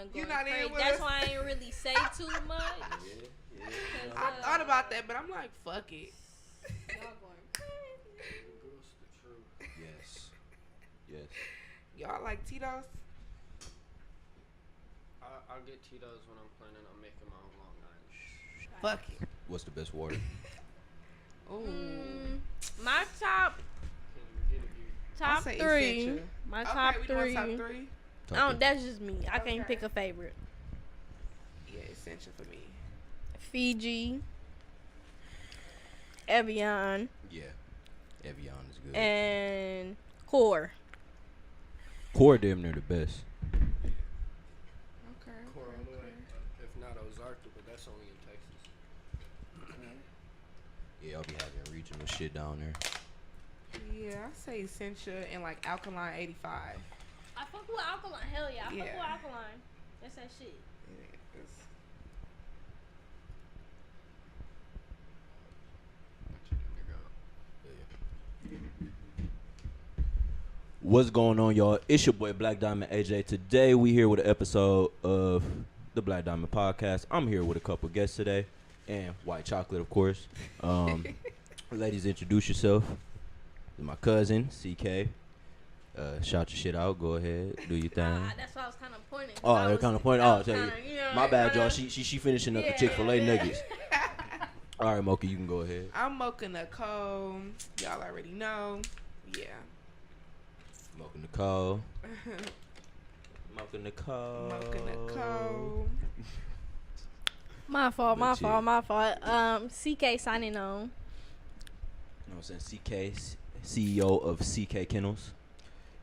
of You going not in crazy. with That's us? why I ain't really say too much. Yeah. I thought about that, but I'm like, fuck it. Y'all going crazy. Girls, the truth. Yes. Y'all like Tito's? I get Tito's when I'm planning on making my own Long Island. Fuck it. What's the best water? Ooh. My top I'll say three. Essentia. My Okay, top we three. doing top three? That's just me. I can't Okay. pick a favorite. Yeah, Essentia for me. Fiji, Evian, Yeah. Evian is good. and Core. Core damn near the best. Okay. Core all the way. If not Ozarka, but that's only in Texas. Okay. Yeah, I'll be having regional shit down there. Yeah, I say Essentia and like Alkaline 85. I fuck with Alkaline. Hell yeah, I fuck Yeah. with Alkaline. That's that shit. It is. What's going on, y'all? It's your boy Black Diamond AJ. Today we here with an episode of the Black Diamond Podcast. I'm here with a couple guests today, and White Chocolate, of course. Ladies, introduce yourself. This is my cousin CKay. Shout your shit out. Go ahead, do your thing. That's why I was kind of pointing. Oh, they're kind of pointing. Oh, tell you. My bad, y'all. She She finishing up the Chick-fil-A nuggets. All right, Mocha, you can go ahead. I'm Mocha Nicole. Y'all already know. Yeah. Mocha Nicole. Mocha Nicole. Mocha Nicole. My fault. CKay signing on. You know what I'm saying? CKay, CEO of CKay Kennels.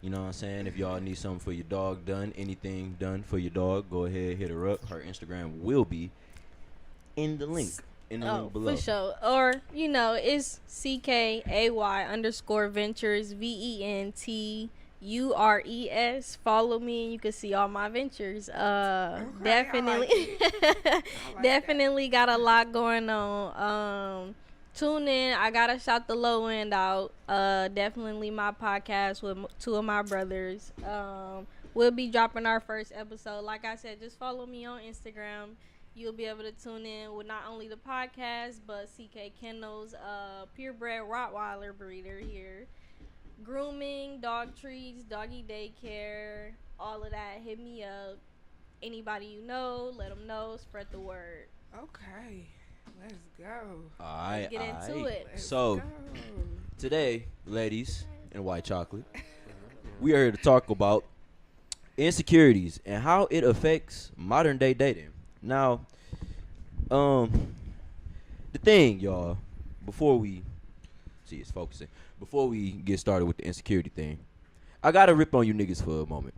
You know what I'm saying? If y'all need something for your dog done, anything done for your dog, go ahead, hit her up. Her Instagram will be in the link. Link below. For sure. Or, it's CKAY_ventures, VENTURES. Follow me and you can see all my ventures. Definitely. Definitely got a lot going on. Tune in. I gotta shout the low end out. Definitely my podcast with two of my brothers. We'll be dropping our first episode. Like I said, just follow me on Instagram. You'll be able to tune in with not only the podcast, but CKay Kennels, purebred Rottweiler breeder here. Grooming, dog treats, doggy daycare, all of that. Hit me up. Anybody you know, let them know. Spread the word. Okay. Let's go. All right. Let's get into it. So, today, ladies and White Chocolate, we are here to talk about insecurities and how it affects modern day dating. Now, the thing, y'all, before we get started with the insecurity thing, I gotta rip on you niggas for a moment.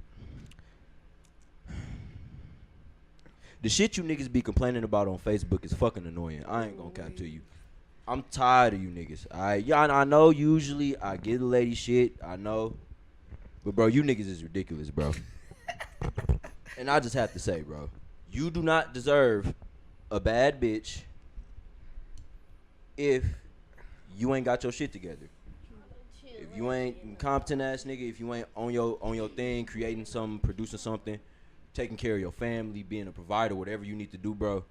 The shit you niggas be complaining about on Facebook is fucking annoying. I ain't gonna cap to you. I'm tired of you niggas. Alright, y'all. I know usually I get the lady shit. I know, but bro, you niggas is ridiculous, bro. And I just have to say, bro. You do not deserve a bad bitch if you ain't got your shit together. If you ain't incompetent ass nigga, if you ain't on your thing, creating something, producing something, taking care of your family, being a provider, whatever you need to do, bro,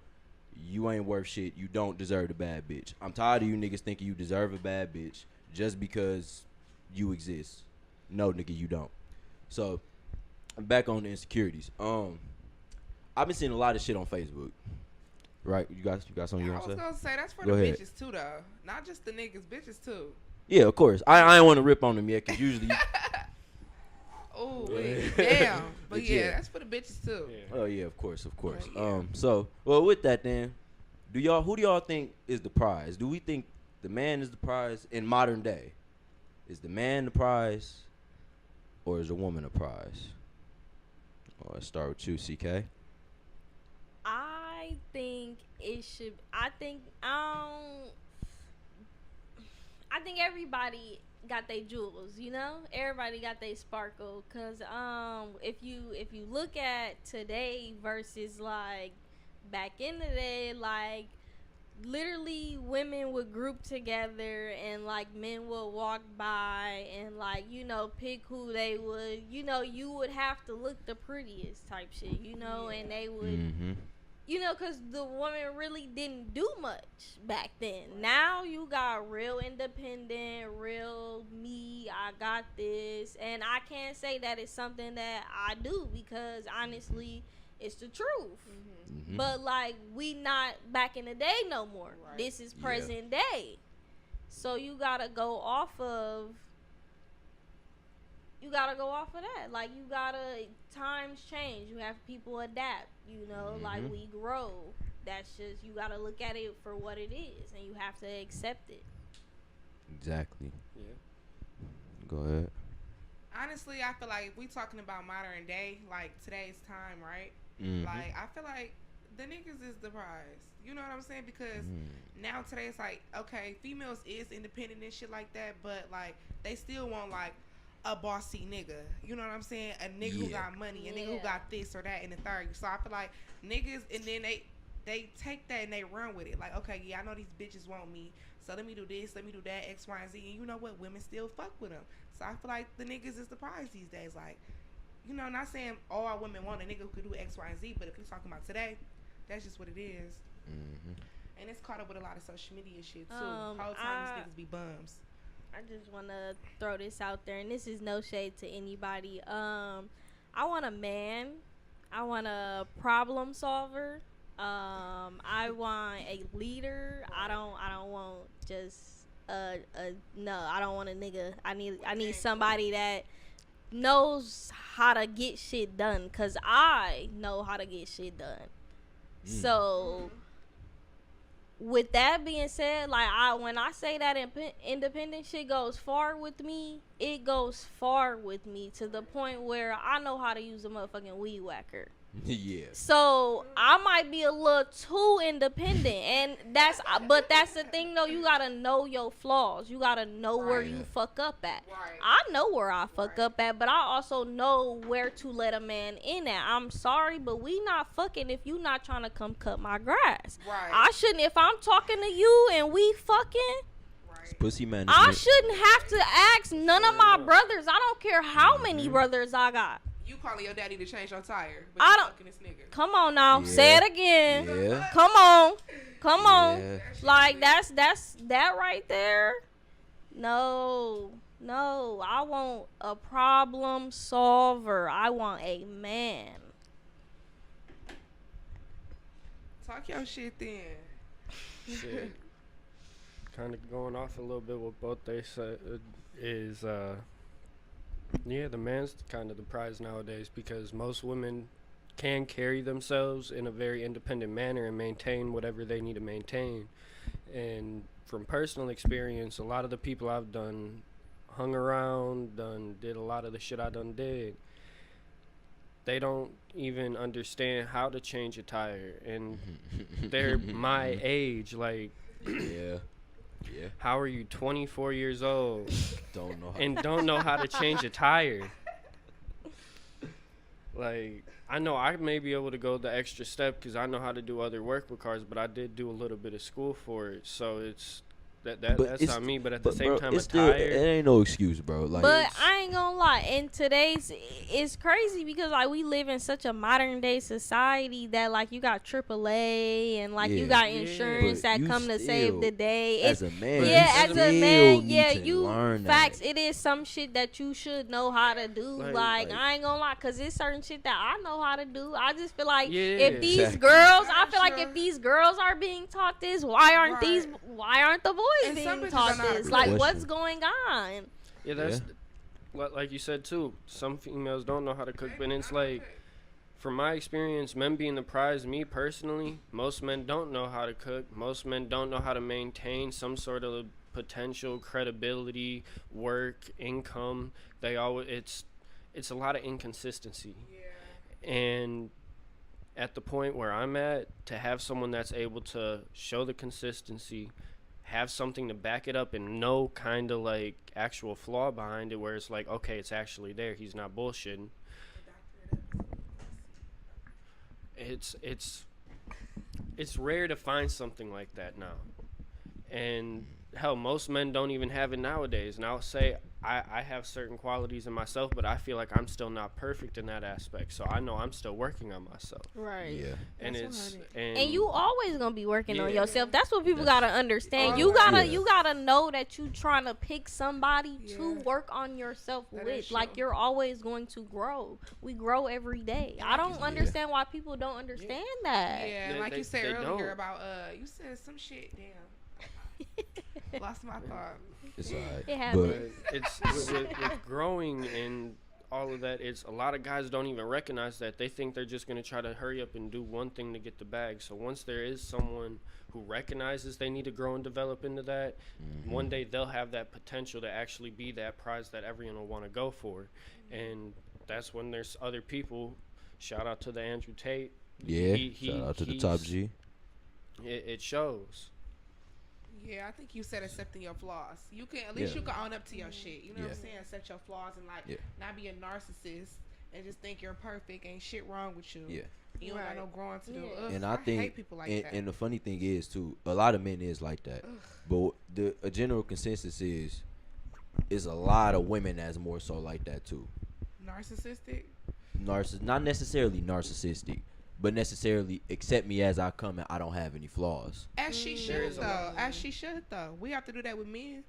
you ain't worth shit. You don't deserve a bad bitch. I'm tired of you niggas thinking you deserve a bad bitch just because you exist. No, nigga, you don't. So, back on the insecurities. I've been seeing a lot of shit on Facebook. Right? You got something you want to say? I was going to say, that's for Go the ahead. bitches too, though. Not just the niggas, bitches too. Yeah, of course. I ain't want to rip on them yet because usually... Oh, damn. But yeah, Yeah. that's for the bitches too. Oh, yeah, of course. Oh, yeah. So, well, with that then, who do y'all think is the prize? Do we think the man is the prize in modern day? Is the man the prize or is the woman the prize? Well, let's start with you, CKay. I think it should. I think everybody got their jewels. Everybody got their sparkle. Cause if you look at today versus like back in the day, like literally women would group together and like men would walk by and like, you know, pick who they would, you know, you would have to look the prettiest type shit, you know, and they would, you know, because the woman really didn't do much back then. Now you got real independent, real me, I got this. And I can't say that it's something that I do because honestly, it's the truth. But like, we not back in the day no more. Right. This is present day. So you gotta go off of that. Like, you gotta, times change. You have people adapt, you know, like we grow. That's just, you gotta look at it for what it is and you have to accept it. Exactly. Yeah. Go ahead. Honestly, I feel like if we talking about modern day, like today's time, right? Like, I feel like the niggas is the prize. You know what I'm saying? Because now today it's like, okay, females is independent and shit like that, but like they still want like a bossy nigga. You know what I'm saying? A nigga who got money, a nigga who got this or that and the third. So I feel like niggas, and then they take that and they run with it. Like, okay, yeah, I know these bitches want me, so let me do this, let me do that, X, Y, and Z. And you know what? Women still fuck with them. So I feel like the niggas is the prize these days. Like, you know, not saying all women want a nigga who could do X, Y, and Z, but if we're talking about today, that's just what it is. And it's caught up with a lot of social media shit too. Whole time these niggas be bums. I just want to throw this out there, and this is no shade to anybody. I want a man. I want a problem solver. I want a leader. I don't want just no. I don't want a nigga. I need somebody that knows how to get shit done, cause I know how to get shit done. So with that being said, like, when I say that independent shit goes far with me, it goes far with me to the point where I know how to use a motherfucking weed whacker. Yeah. So I might be a little too independent, and but that's the thing though. You gotta know your flaws. You gotta know where you fuck up at. I know where I fuck up at, but I also know where to let a man in at. I'm sorry, but we not fucking if you not trying to come cut my grass. I shouldn't, if I'm talking to you and we fucking. It's pussy management. I shouldn't have to ask none of my brothers. I don't care how many brothers I got. You calling your daddy to change your tire, but I you don't. fucking this nigga. Come on now, say it again. Yeah. Come on. Yeah. Like, that's that right there. No, I want a problem solver. I want a man. Talk your shit then. Shit. Kind of going off a little bit what both they said is yeah, the man's kind of the prize nowadays, because most women can carry themselves in a very independent manner and maintain whatever they need to maintain. And from personal experience, a lot of the people I've hung around, did a lot of the shit I did, they don't even understand how to change a tire, and they're my age. Like, yeah. How are you 24 years old don't know how to change a tire? Like, I know I may be able to go the extra step because I know how to do other work with cars, but I did do a little bit of school for it, so it's that's on me. But at the same time, it ain't no excuse, bro. Like, but I ain't gonna lie, in today's, it's crazy because like we live in such a modern day society that like you got AAA and like you got insurance that come to save the day. As a man, you facts. It is some shit that you should know how to do. Like I ain't gonna lie, cause it's certain shit that I know how to do. I just feel like if these girls, I feel like if these girls are being taught this, why aren't the boys being taught this? Like, what's going on? Yeah, that's like you said too. Some females don't know how to cook, but it's like, from my experience, men being the prize, me personally, most men don't know how to cook. Most men don't know how to maintain some sort of potential credibility, work, income. It's a lot of inconsistency. And at the point where I'm at, to have someone that's able to show the consistency, have something to back it up, and no kind of like actual flaw behind it where it's like, okay, it's actually there, he's not it's it's rare to find something like that now. And hell, most men don't even have it nowadays. And I'll say I have certain qualities in myself, but I feel like I'm still not perfect in that aspect. So I know I'm still working on myself. Right. Yeah. And That's and you always gonna be working on Yeah. yourself. That's what people gotta understand. You gotta know that you trying to pick somebody to work on yourself That with. is true. Like, you're always going to grow. We grow every day. I don't understand why people don't understand that. Yeah, They- like they- you said they earlier don't. about you said some shit. Damn, lost my thought. It's alright. It But happens. it's with growing and all of that. It's a lot of guys don't even recognize that. They think they're just going to try to hurry up and do one thing to get the bag. So once there is someone who recognizes they need to grow and develop into that, one day they'll have that potential to actually be that prize that everyone will want to go for. And that's when there's other people. Shout out to the Andrew Tate. yeah, shout out to the top G. It shows. Yeah, I think you said accepting your flaws. You can at least Yeah. you can own up to your shit. You know what I'm Yeah. saying? Accept your flaws and like Yeah. not be a narcissist and just think you're perfect. Ain't shit wrong with you. Yeah. You don't got Right. no growing to do. Yeah. Ugh, And I think, hate people like that. and the funny thing is too, a lot of men is like that. But a general consensus is a lot of women that's more so like that too. Narcissistic. Not necessarily narcissistic, but necessarily accept me as I come and I don't have any flaws. As she There should is a though. lot. As she should though. We have to do that with men.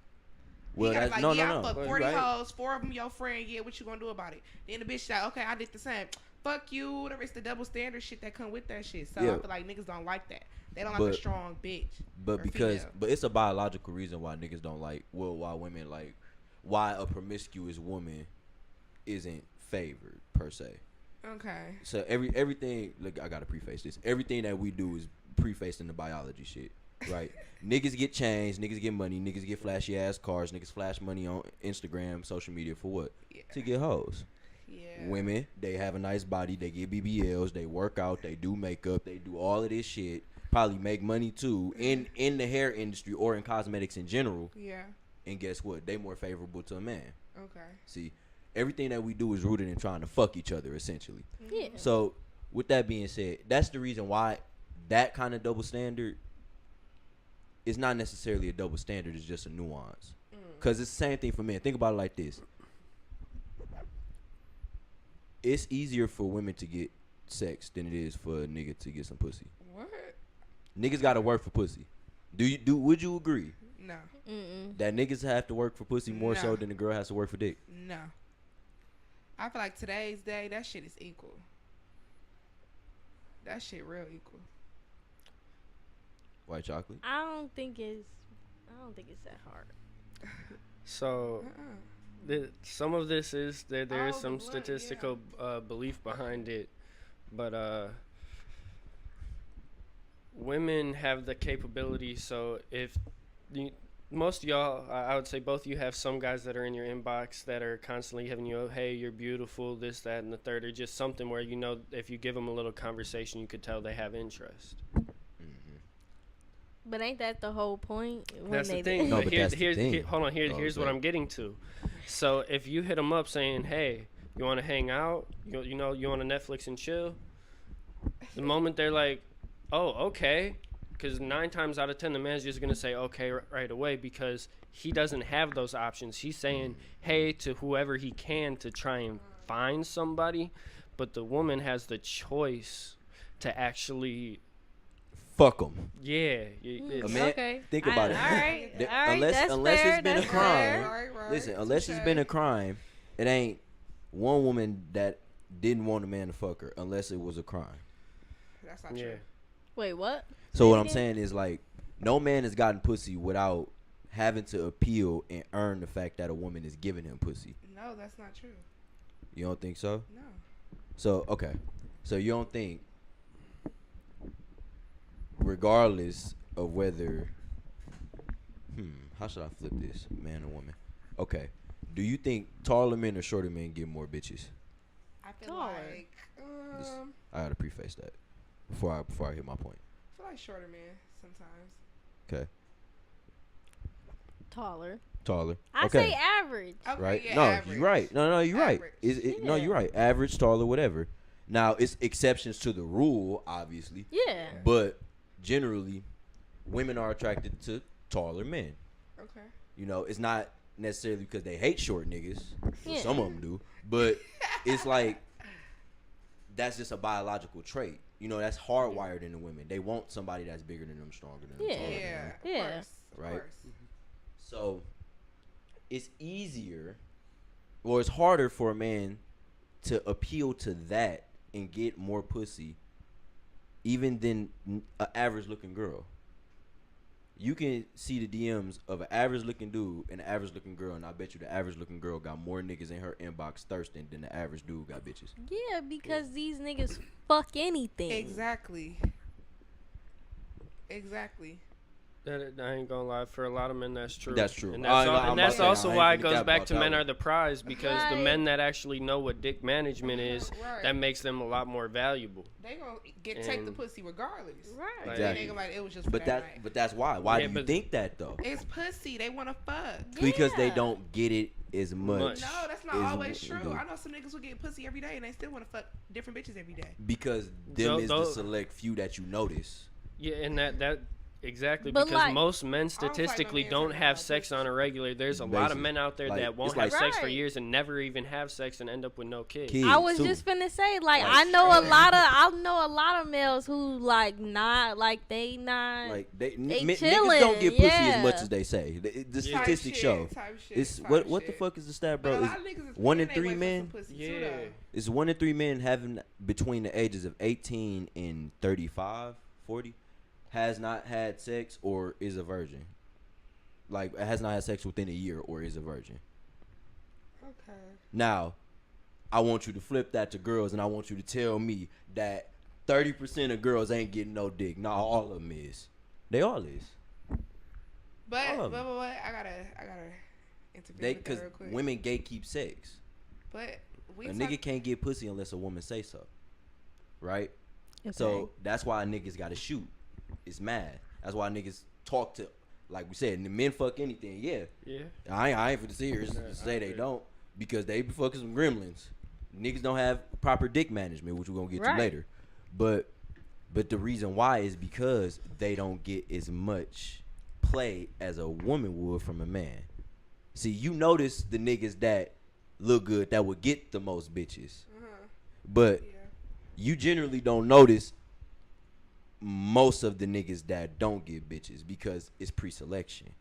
Well, He gotta that's, be like, no, yeah, no, I no. fucked Well, 40 right. hoes, 4 of them your friend. Yeah, what you gonna do about it? Then the bitch like, okay, I did the same. Fuck you. Whatever. It's the double standard shit that come with that shit. So Yeah. I feel like niggas don't like that. They don't like But- a strong bitch. But or because, female. but it's a biological reason why niggas don't like, well, why women like, why a promiscuous woman isn't favored per se. Okay. So everything, look, I gotta preface this. Everything that we do is prefaced in the biology shit, right? Niggas get chains, niggas get money, niggas get flashy ass cars, niggas flash money on Instagram, social media for what? Yeah. To get hoes. Yeah. Women, they have a nice body, they get BBLs, they work out, they do makeup, they do all of this shit. Probably make money too in the hair industry or in cosmetics in general. Yeah. And guess what? They more favorable to a man. Okay. See, everything that we do is rooted in trying to fuck each other, essentially. Yeah. So, with that being said, that's the reason why that kind of double standard is not necessarily a double standard. It's just a nuance. Because it's the same thing for men. Think about it like this. It's easier for women to get sex than it is for a nigga to get some pussy. What? Niggas got to work for pussy. Would you agree No. that niggas have to work for pussy more so No. than the girl has to work for dick? No. I feel like today's day, that shit is equal. That shit real equal. White chocolate? I don't think it's that hard. So some of this is there Oh, is the some blood, statistical belief behind it, but women have the capability. So if most of y'all, I would say both of you have some guys that are in your inbox that are constantly having you, hey, you're beautiful, this, that, and the third, or just something where you know if you give them a little conversation, you could tell they have interest. But ain't that the whole point? That's the thing. No, but but here's, that's the here's, thing. here- hold on. Oh, Here's go what ahead. I'm getting to. So if you hit them up saying, "Hey, you want to hang out? You know, you want to Netflix and chill?" The moment they're like, "Oh, okay," because 9 times out of 10, the man's just gonna say okay right away because he doesn't have those options. He's saying, "Hey," to whoever he can to try and find somebody, but the woman has the choice to actually. Fuck them. Yeah, A man, Okay. think about it. All right. The- All right. unless That's unless fair, it's been a that's crime. fair. Right. Listen, unless it's been a crime, it ain't one woman that didn't want a man to fuck her unless it was a crime. That's not yeah. true. Wait, what? So what I'm again? saying is like no man has gotten pussy without having to appeal and earn the fact that a woman is giving him pussy. No, that's not true. You don't think so? No. So okay. So you don't think regardless of whether how should I flip this, man or woman? Okay. Do you think taller men or shorter men get more bitches? I feel Taller. like This- I gotta preface that before I hit my point. I feel like shorter men sometimes. Okay. Taller. Taller. I okay. say average. Okay, Right? yeah, No, average. you're right. No, you're right. Average. No, Yeah. you're right. Average, taller, whatever. Now, it's exceptions to the rule, obviously. Yeah. But generally, women are attracted to taller men. Okay. You know, it's not necessarily because they hate short niggas. Yeah. Some of them do, but it's like that's just a biological trait. You know, that's hardwired into women. They want somebody that's bigger than them, stronger than them, taller than them. Yeah. Of course. Right. So it's easier, or it's harder for a man to appeal to that and get more pussy, even than an average looking girl. You can see the DMs of an average looking dude and an average looking girl, and I bet you the average looking girl got more niggas in her inbox thirsting than the average dude got bitches. Yeah, because these niggas fuck anything. Exactly. That I ain't gonna lie, for a lot of men that's true. That's true. And that's also why it goes back to that men one. are the prize, because the men that actually know what dick management is, that makes them a lot more valuable. They gonna take the pussy regardless. Right. Like, Exactly. they gonna it was just for But that night. but that's why. Why Yeah, do you but- think that though? It's pussy. They want to fuck. Because they Yeah. don't get it as much. No, that's not as always true. do. I know some niggas who get pussy every day and they still want to fuck different bitches every day. Because them is the Those- select few that you notice. Yeah, and that exactly, But because like- most men fight no statistically man don't talking have about sex pussy. on a regular. There's a lot of Basically. men out there Like, that won't it's like- have sex for Right. years and never even have sex and end up with no kids. Kids, I was too. just finna say, like, Like, I know a lot of males who like not like they not Like They niggas chilling, don't get pussy yeah. as much as they say. The Type statistics shit, show. type shit, It's type what the shit. fuck is the stat, But bro? a It's lot of niggas is 1 in they 3 wait for men. some pussy too, Yeah. though. It's 1 in 3 men having between the ages of 18 and 35, 40 has not had sex or is a virgin. Like has not had sex within a year or is a virgin. Okay. Now, I want you to flip that to girls, and I want you to tell me that 30% of girls ain't getting no dick. Not all of them is. They all is. But All of I gotta intervene They with that because real quick. women gatekeep sex. But we A talk- nigga can't get pussy unless a woman say so. Right? Okay. So that's why niggas gotta shoot. It's mad. That's why niggas talk to, like we said, men fuck anything. Yeah. Yeah. I ain't for the serious Yeah, to say I they agree. don't, because they be fucking some gremlins. Niggas don't have proper dick management, which we're gonna get Right. to later. But the reason why is because they don't get as much play as a woman would from a man. See, you notice the niggas that look good that would get the most bitches, but Yeah. you generally don't notice most of the niggas that don't get bitches because it's pre-selection.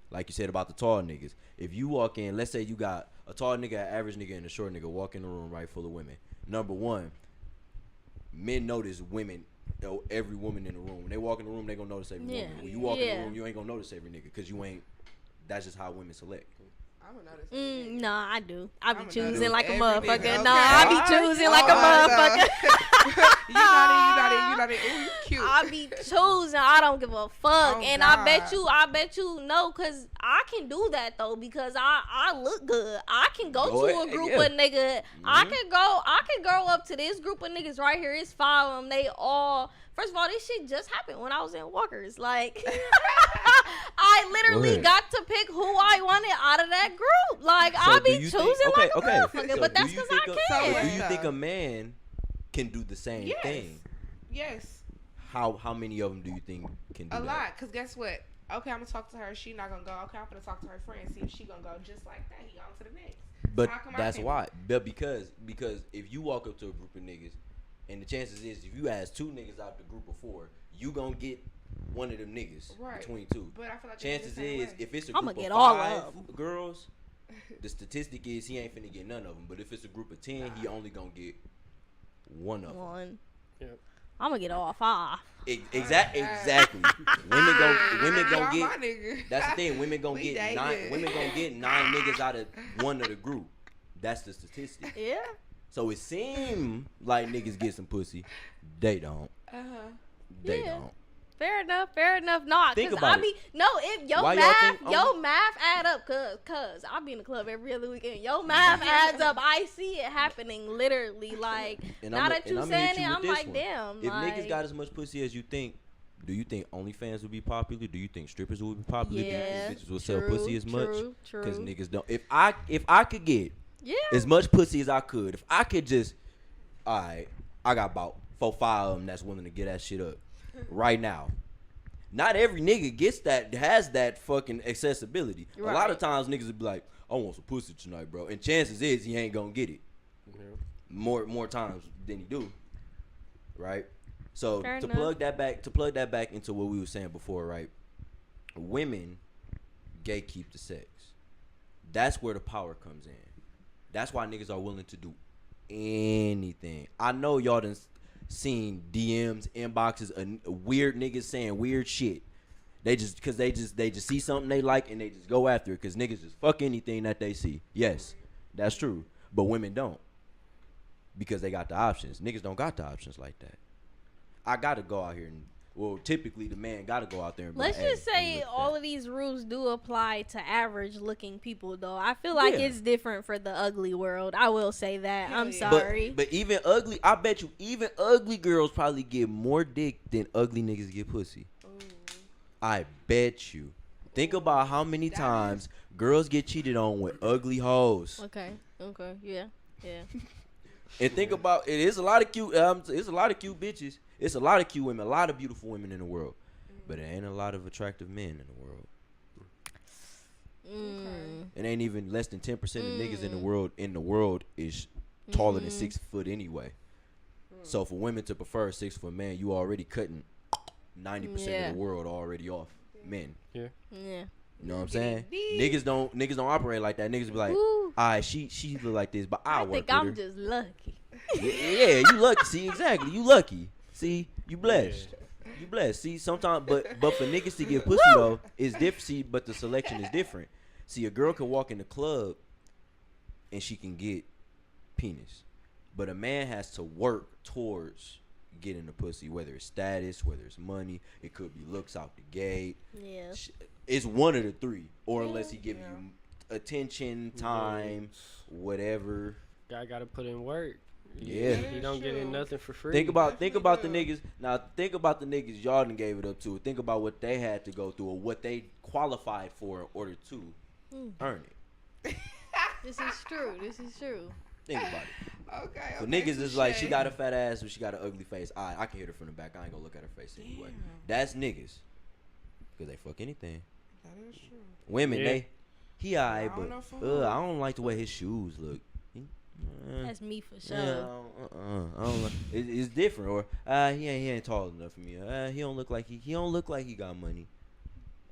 Like you said about the tall niggas. If you walk in, let's say you got a tall nigga, an average nigga, and a short nigga walk in the room right full of women. Number one, men notice women, every woman in the room. When they walk in the room, they gonna notice every Yeah. woman. When you walk in Yeah. the room, you ain't gonna notice every nigga because you ain't. That's just how women select. I'm gonna notice. No, I do. I be I'ma choosing notice like a every motherfucker. nigga, No, okay? I be Alright. choosing like a Alright, motherfucker. You not it. Ooh, you cute. I be choosing. I don't give a fuck. Oh, And God. I bet you know, cause I can do that though, because I look good. I can go Go to a ahead, group yeah. of niggas. I can go up to this group of niggas right here. It's 5 of them. They all. First of all, this shit just happened when I was in Walker's. Like, I literally Go ahead. got to pick who I wanted out of that group. Like, I do be you choosing think- like a okay. motherfucker. So But do that's you because I think can. So do Yeah. you think a man can do the same Yes. thing? Yes. How many of them do you think can do A that? lot. Cause guess what? Okay, I'm gonna talk to her. She not gonna go. Okay, I'm gonna talk to her friend. See if she gonna go just like that. He on to the next. But How come I that's can't? why. But because if you walk up to a group of niggas, and the chances is if you ask 2 niggas out the group of 4, you gonna get one of them niggas Right. between 2. But I feel like they Chances the same is way. if it's a I'ma group of get all 5 of 'em. girls, the statistic is he ain't finna get none of them. But if it's a group of 10, he only gonna get one of them. One. Yep. I'm gonna get all 5. Exactly. women gonna Y'all my get. nigga. That's the thing. Women gonna We get dating. 9. Women gonna get 9 niggas out of one of the group. That's the statistic. Yeah. So it seems like niggas get some pussy. They don't. They Yeah. don't. Fair enough. No, Think cause about I be if your Why y'all math, think your only- math add up, cause I be in the club every other weekend. Your math adds up. I see it happening literally. Like And now I'ma- that you and I'ma saying hit it, you with I'm this like, one. damn. If like, niggas got as much pussy as you think, do you think OnlyFans would be popular? Do you think strippers would be popular? yeah, Do you think bitches would sell pussy as much? True. Because niggas don't. If I could get Yeah. as much pussy as I could, if I could just, alright, I got about 4-5 of them that's willing to get that shit up. right now. Not every nigga gets that, has that fucking accessibility. Right. A lot of times niggas will be like, I want some pussy tonight, bro. And chances is he ain't gonna get it. Yeah. More times than he do. Right? So Fair to enough. plug that back into what we were saying before, right? Women gatekeep the sex. That's where the power comes in. That's why niggas are willing to do anything. I know y'all done seen DMs, inboxes, weird niggas saying weird shit. They just see something they like and they just go after it because niggas just fuck anything that they see. Yes, that's true. But women don't because they got the options. Niggas don't got the options like that. I gotta go out here and, well, typically the man gotta go out there and be Let's like, just hey, say all of these rules do apply to average looking people, though. I feel like Yeah. it's different for the ugly world. I will say that. Hell I'm yeah. sorry. But even ugly, I bet you even ugly girls probably get more dick than ugly niggas get pussy. Ooh. I bet you. Think about how many That times girls get cheated on with ugly hoes. Okay. Yeah. And think about it is a lot of cute it's a lot of cute bitches. It's a lot of cute women, a lot of beautiful women in the world. But it ain't a lot of attractive men in the world. It ain't even less than 10% of niggas in the world is taller than 6 foot anyway. So for women to prefer a 6 foot man, you already cutting 90% of the world already off men. Yeah. You know what I'm saying? Deep. Niggas don't operate like that. Niggas be like, Ooh. alright, she look like this, but I I work think I'm with her. just lucky. Yeah, you lucky. See, exactly. You lucky. See, you blessed. You blessed. See, sometimes, but for niggas to get pussy though, it's different. See, but the selection is different. See, a girl can walk in the club and she can get penis, but a man has to work towards getting the pussy, whether it's status, whether it's money. It could be looks out the gate. Yeah. It's one of the three, or unless he give you attention, time, whatever. Guy gotta put in work. Yeah. He don't get in nothing for free. Think about the Definitely niggas. Now think about the niggas y'all done gave it up to. Think about what they had to go through or what they qualified for in order to earn it. This is true. Think about it. Okay. So okay, niggas is like, she touche. got a fat ass or she got an ugly face. I can hit her from the back. I ain't gonna look at her face anyway. Damn. That's niggas. Cause they fuck anything. That is true. Women, Yeah. he alright, I don't know but for I don't like the way his shoes look. That's me for sure. Yeah, I don't like, it's different. Or he ain't tall enough for me. He don't look like he got money.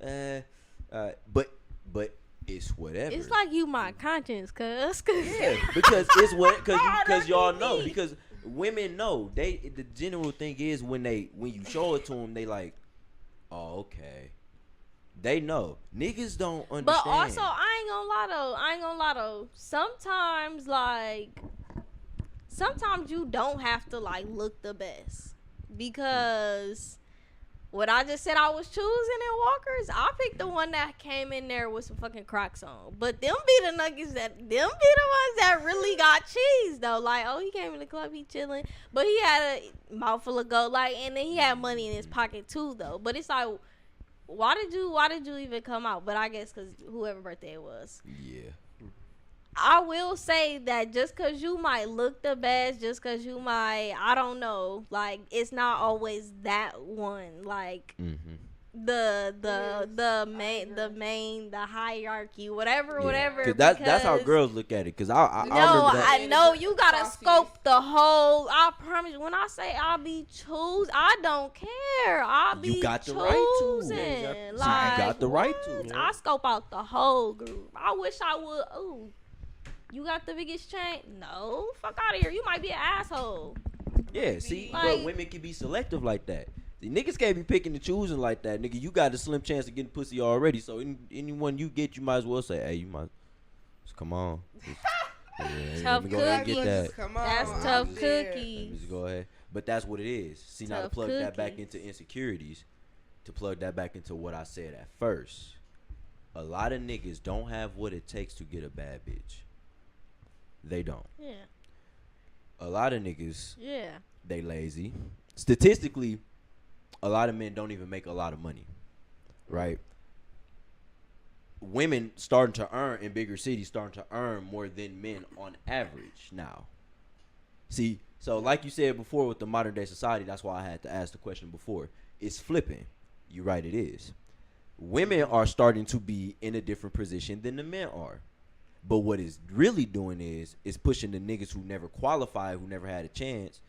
But it's whatever. It's like you my conscience, cuz. Yeah, because it's what because y'all know, because women know. The general thing is when you show it to them, they like, oh, okay. They know. Niggas don't understand. But also, I ain't gonna lie though. Sometimes you don't have to like look the best, because what I just said I was choosing in Walkers, I picked the one that came in there with some fucking Crocs on. But them be the ones that really got cheese though. Like, oh, he came in the club, he chilling, but he had a mouthful of gold, like, and then he had money in his pocket too though. But it's like, why did you even come out? But I guess because whoever birthday it was. Yeah. I will say that just because you might look the best, just because you might, I don't know, like, it's not always that one. Like, the hierarchy, whatever. Cause that's how girls look at it. Cause I remember that. I know you gotta scope the whole. I promise you, when I say I'll be I don't care. I'll be You got the right to. choosing. You Like, got the right to. what? I scope out the whole group. I wish I would. Ooh, you got the biggest chain? No, fuck out of here. You might be an asshole. Yeah, see, Like- but women can be selective like that. See, niggas can't be picking and choosing like that, nigga. You got a slim chance of getting pussy already. So anyone you get, you might as well say, hey, you might just come on. Tough let me go ahead and cookies. get that. Come on. That's I'm tough there. Let me cookies. just go ahead. But that's what it is. See, now to Tough plug that back cookies. into insecurities, to plug that back into what I said at first, a lot of niggas don't have what it takes to get a bad bitch. They don't. Yeah. A lot of niggas, Yeah. they lazy. Statistically, a lot of men don't even make a lot of money, right? Women starting to earn in bigger cities, starting to earn more than men on average now. See, so like you said before with the modern day society, that's why I had to ask the question before. it's flipping. You're right, it is. Women are starting to be in a different position than the men are. But what it's really doing is pushing the niggas who never qualified, who never had a chance,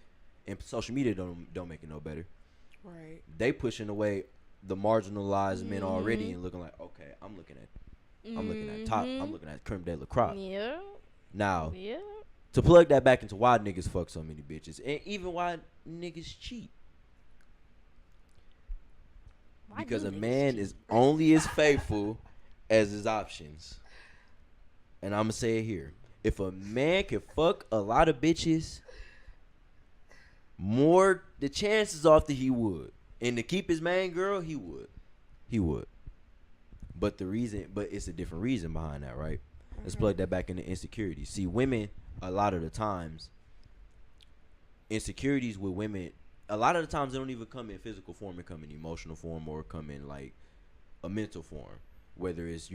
and social media don't make it no better. Right. They pushing away the marginalized men already and looking like, okay, I'm looking at top, I'm looking at creme de la crop. Yeah. Now, to plug that back into why niggas fuck so many bitches, and even why niggas cheat. Because a man is only as faithful as his options. And I'm going to say it here. If a man can fuck a lot of bitches, more the chances are that he would. And to keep his main girl, he would. He would. But it's a different reason behind that, right? Let's plug that back into insecurity. See, women, a lot of the times, insecurities with women, a lot of the times they don't even come in physical form, they come in emotional form or come in like a mental form. Whether it's,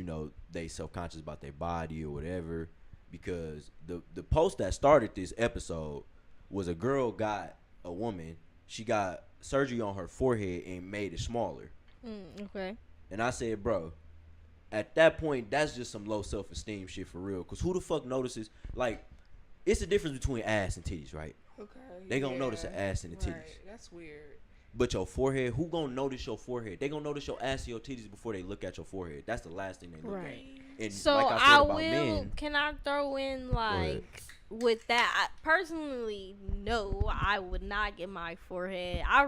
they self-conscious about their body or whatever. Because the post that started this episode was a girl got a woman, she got surgery on her forehead and made it smaller. Okay. And I said, bro, at that point, that's just some low self-esteem shit for real. Because who the fuck notices? Like, it's the difference between ass and titties, right? Okay. They gonna notice the ass and the titties. Right. That's weird. But your forehead, who gonna notice your forehead? They gonna notice your ass and your titties before they look at your forehead. That's the last thing they look at. And so like I said about men, can I throw in with that? Personally, no, I would not get my forehead. I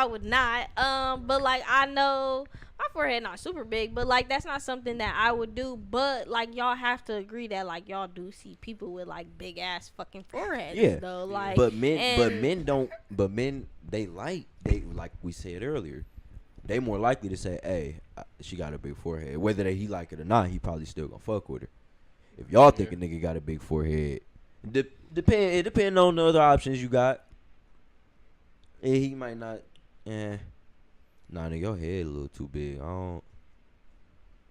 would not. But like I know my forehead not super big, but like that's not something that I would do. But like y'all have to agree that like y'all do see people with like big ass fucking foreheads. Yeah. Though, like, but men don't. But men they like we said earlier. They more likely to say, "Hey, she got a big forehead." Whether he like it or not, he probably still gonna fuck with her. If y'all think a nigga got a big forehead, it depend on the other options you got. And he might not. Nah, nigga, your head a little too big. I don't.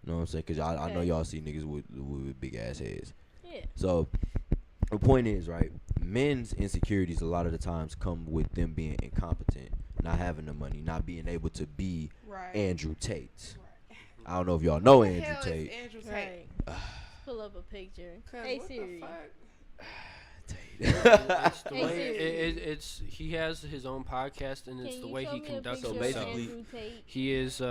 You know what I'm saying? Because I know y'all see niggas with big ass heads. Yeah. So the point is, right? Men's insecurities a lot of the times come with them being incompetent, not having the money, not being able to be Andrew Tate. Right. I don't know if y'all know Andrew Tate. Andrew Tate. Pull up a picture. Hey Siri. It's the way he has his own podcast, and it's the way he conducts himself. So basically, he is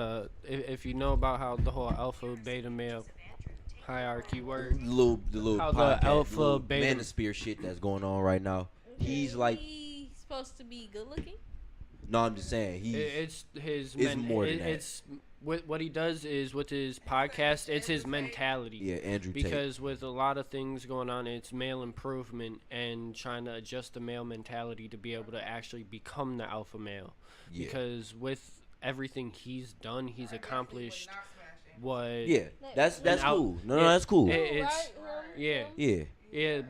if you know about how the whole alpha beta male hierarchy works, the little how podcast, the alpha little beta manosphere shit that's going on right now. He's like supposed to be good looking. No, I'm just saying it's more than that. It's what he does is with his podcast, it's his mentality. Yeah, Andrew Tate. Because with a lot of things going on, it's male improvement and trying to adjust the male mentality to be able to actually become the alpha male. Yeah. Because with everything he's done, he's accomplished what. Yeah, that's cool. No, that's cool.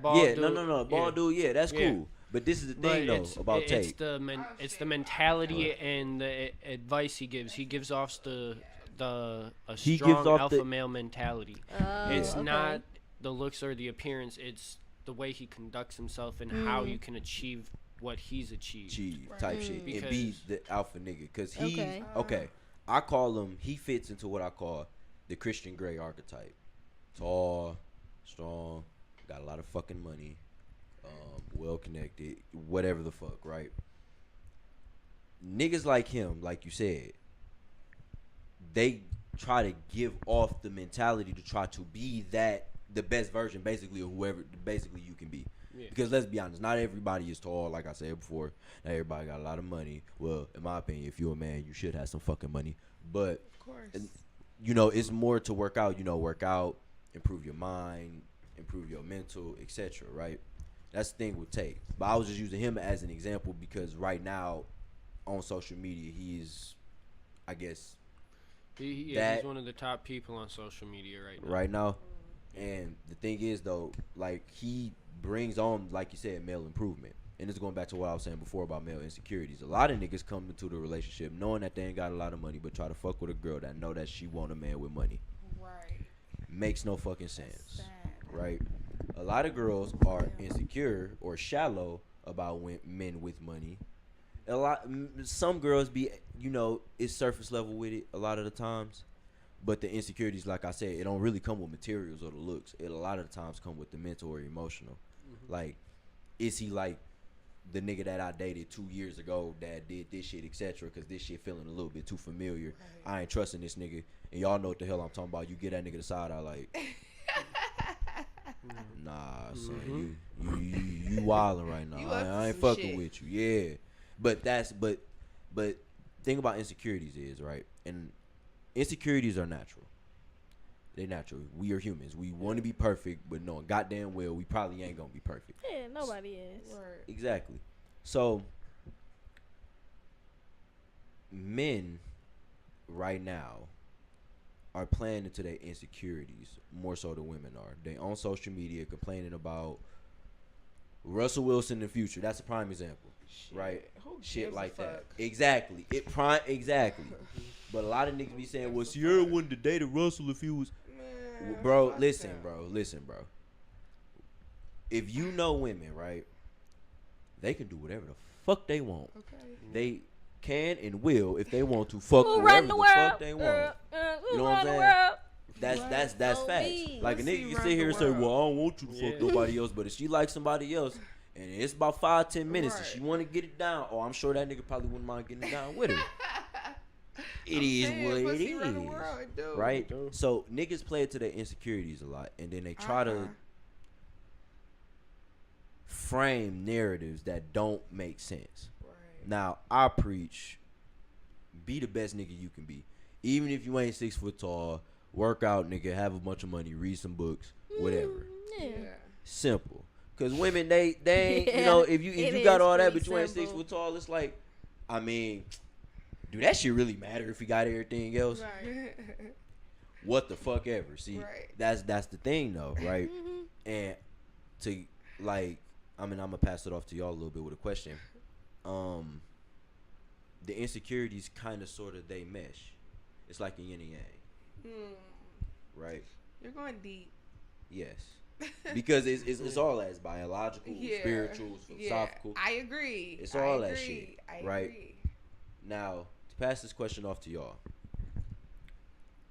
Bald dude. Yeah, that's cool. But this is the thing, though, about Tate. It's the mentality and the advice he gives. He gives off a strong alpha male mentality. It's not the looks or the appearance. It's the way he conducts himself and how you can achieve what he's achieved. Type shit. And be the alpha nigga. Because I call him, he fits into what I call the Christian Grey archetype. Tall, strong, got a lot of fucking money. Well connected, whatever the fuck, right? Niggas like him, like you said, they try to give off the mentality to try to be the best version, basically, of whoever basically you can be. Yeah. Because let's be honest, not everybody is tall, like I said before. Not everybody got a lot of money. Well, in my opinion, if you're a man, you should have some fucking money. But, of course, it's more to work out. Work out, improve your mind, improve your mental, etc., right? That's the thing with Tate. But I was just using him as an example because right now on social media, he's, I guess, he's one of the top people on social media right now. Right now. And the thing is, though, like, he brings on, like you said, male improvement. And it's going back to what I was saying before about male insecurities. A lot of niggas come into the relationship knowing that they ain't got a lot of money, but try to fuck with a girl that know that she want a man with money. Right. Makes no fucking sense. Right? A lot of girls are insecure or shallow about men with money Some girls be, it's surface level with it a lot of the times, but the insecurities, like I said, it don't really come with materials or the looks. It a lot of the times come with the mental or emotional. Like, is he like the nigga that I dated 2 years ago that did this shit, etc.? Because this shit feeling a little bit too familiar. Right. I ain't trusting this nigga, and y'all know what the hell I'm talking about. You get that nigga the side eye like, nah, son, you wilding right now. I ain't fucking shit with you, yeah. But thing about insecurities is, right, and insecurities are natural. They natural. We are humans. We want to be perfect, but knowing goddamn well we probably ain't gonna be perfect. Yeah, nobody is. Right. Exactly. So men right now are playing into their insecurities more so than women are. They on social media complaining about Russell Wilson in the future. That's a prime example. Shit. Right? Shit like that. Exactly. Exactly. But a lot of niggas be saying, well, Sierra wouldn't have dated Russell if he was... Bro, listen, bro. If you know women, right, they can do whatever the fuck they want. Okay. They can and will, if they want to, fuck whoever the fuck they want. You know what I'm saying? That's facts. Like, a nigga can sit here and say, well, I don't want you to fuck nobody else, but if she likes somebody else, and it's about 5-10 minutes, and she want to get it down, I'm sure that nigga probably wouldn't mind getting it down with her. It is what it is, right? So niggas play to their insecurities a lot, and then they try to frame narratives that don't make sense. Right. Now, I preach, be the best nigga you can be, even if you ain't 6 foot tall. Work out, nigga. Have a bunch of money. Read some books. Whatever. Yeah. Simple. Cause women, they ain't, if you got all that, but you ain't 6 foot tall, it's like, I mean. Do that shit really matter if you got everything else? Right. What the fuck ever. See, that's the thing though, right? And to like, I'm gonna pass it off to y'all a little bit with a question. The insecurities kind of sort of they mesh. It's like a yin and yang. Right? You're going deep. Yes. Because it's all that. It's biological, spiritual, philosophical. I agree. It's all that shit. Right? Now, pass this question off to y'all.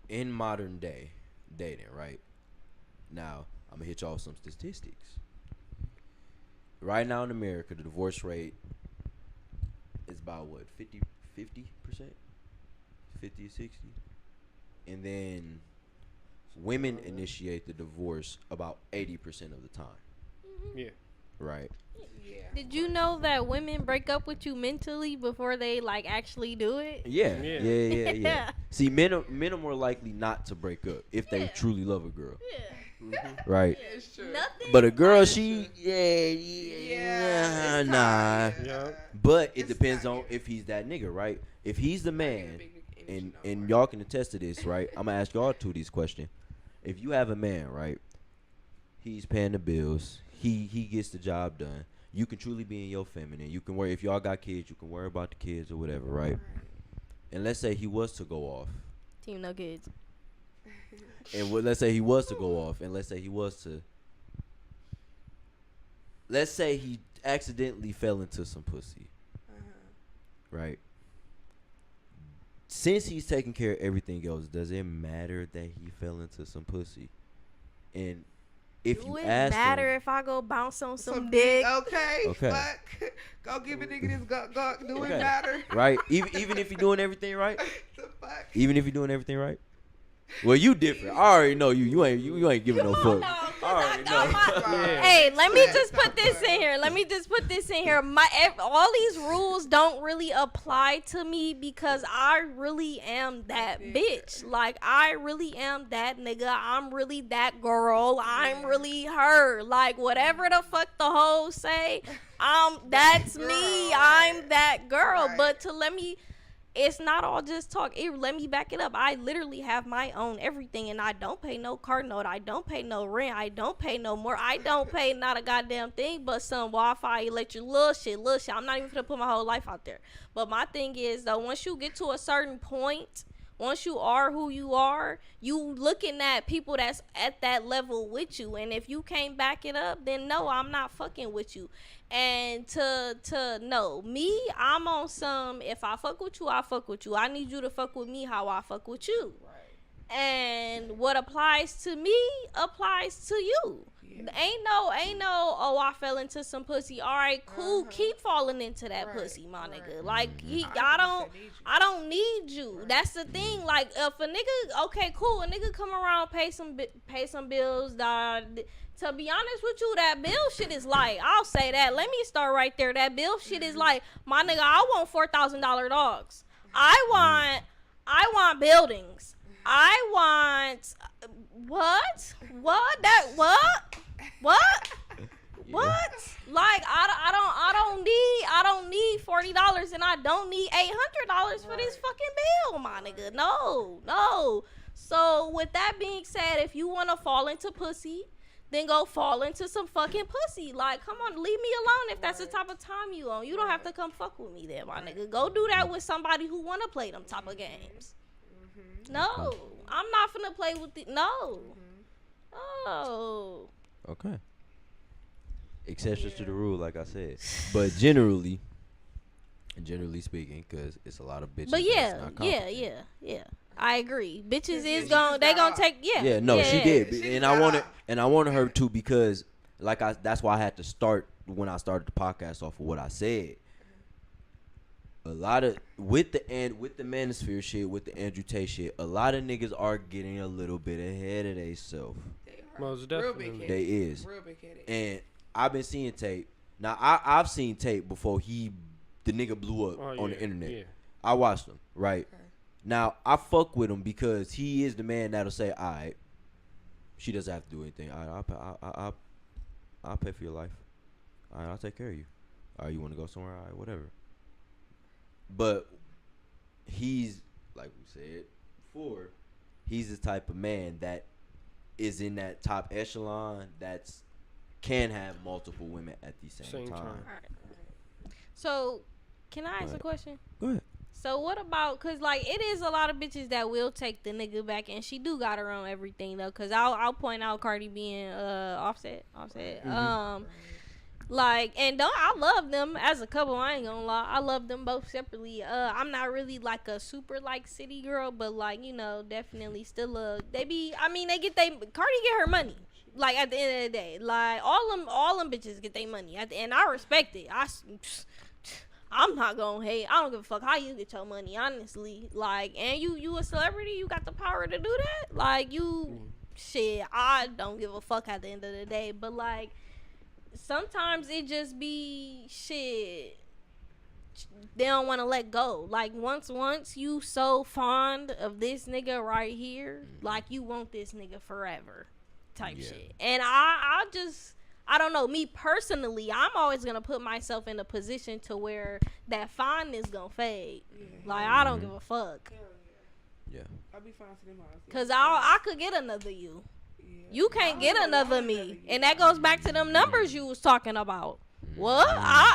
In modern day dating, right? Now, I'm gonna hit y'all with some statistics. Right now in America, the divorce rate is about what, 50%? 50 or 60? And then women initiate the divorce about 80% of the time. Yeah. Right? Yeah. Did you know that women break up with you mentally before they like actually do it? Yeah. See, men are more likely not to break up if they truly love a girl. Yeah. Right. Yeah, it's true. But a girl, nah. Yeah. But it depends on if he's that nigga, right? If he's the man, and y'all can attest to this, right? I'm gonna ask y'all two these questions. If you have a man, right, he's paying the bills, he gets the job done. You can truly be in your feminine. You can worry, if y'all got kids, you can worry about the kids or whatever, right? And let's say he was to go off. Team no kids. And let's say he was to go off, and let's say he accidentally fell into some pussy. Right? Since he's taking care of everything else, does it matter that he fell into some pussy? And if you ask matter if I go bounce on some dick? Okay. Fuck. Go give a nigga this guck. Do it matter? Right. Even if you're doing everything right. The fuck. Even if you're doing everything right. Well, you different. I already know you. You ain't giving no fuck. I already know. Hey, let me just put this in here. All these rules don't really apply to me because I really am that bitch. Like, I really am that nigga. I'm really that girl. I'm really her. Like, whatever the fuck the hoes say, that's me. I'm that girl. Right. But it's not all just talk. Let me back it up. I literally have my own everything, and I don't pay no car note. I don't pay no rent. I don't pay no more. I don't pay not a goddamn thing but some Wi-Fi, electric, little shit. I'm not even gonna put my whole life out there. But my thing is, though, once you get to a certain point Once you are who you are, you looking at people that's at that level with you, and if you can't back it up, then no, I'm not fucking with you. And to no, me, I'm on some, if I fuck with you, I fuck with you. I need you to fuck with me how I fuck with you. And what applies to me applies to you. Yeah. Ain't no, oh, I fell into some pussy. All right, cool. Keep falling into that pussy, my nigga. Like, I don't need you. That's the thing. Like, if a nigga, okay, cool, a nigga come around, pay some bills, to be honest with you, that bill shit is like, I'll say that. Let me start right there. That bill shit is like, my nigga, I want $4,000 dogs. I want buildings. I want what? Like I don't need $40 and I don't need $800 for this fucking bill, my nigga. No. So with that being said, if you wanna fall into pussy, then go fall into some fucking pussy. Like, come on, leave me alone if that's the type of time you on. You don't have to come fuck with me there, my nigga. Go do that with somebody who wanna play them type of games. No, I'm not finna play with it. No. Oh. Okay. Exceptions to the rule, like I said. But generally speaking, because it's a lot of bitches. But yeah. I agree. Bitches is gonna take. Yeah, no, she did, and I wanted her to, because that's why I had to start when I started the podcast off of what I said. A lot of with the manosphere shit, with the Andrew Tate shit, a lot of niggas are getting a little bit ahead of themselves. Most definitely, they is. Real big-headed. And I've been seeing Tate. Now I've seen Tate before the nigga blew up on the internet. Yeah. I watched him, right? Okay. Now I fuck with him because he is the man that'll say, "All right, she doesn't have to do anything. I'll pay for your life. All right, I'll take care of you. All right, you want to go somewhere? All right, whatever." But he's, like we said before, he's the type of man that is in that top echelon that's can have multiple women at the same time. Right. So, can I ask a question? Go ahead. So what about, cause like it is a lot of bitches that will take the nigga back, and she do got her own everything though. Cause I'll point out Cardi being Offset. Mm-hmm. Like, and I love them as a couple. I ain't gonna lie, I love them both separately. I'm not really like a super like city girl, but like, definitely still they get Cardi get her money. Like at the end of the day, like all them bitches get their money. And I respect it. I'm not gonna hate. I don't give a fuck how you get your money, honestly. Like, and you a celebrity, you got the power to do that. Like, shit, I don't give a fuck at the end of the day. But like, sometimes it just be shit. They don't want to let go. Like once you so fond of this nigga right here, like you want this nigga forever, type shit. And I don't know, me personally, I'm always gonna put myself in a position to where that fondness gonna fade. Yeah. Like I don't give a fuck. Yeah. I'll be fine to them all. Cause I could get another you. Yeah. You can't get another me, and that goes back to them numbers you was talking about. What?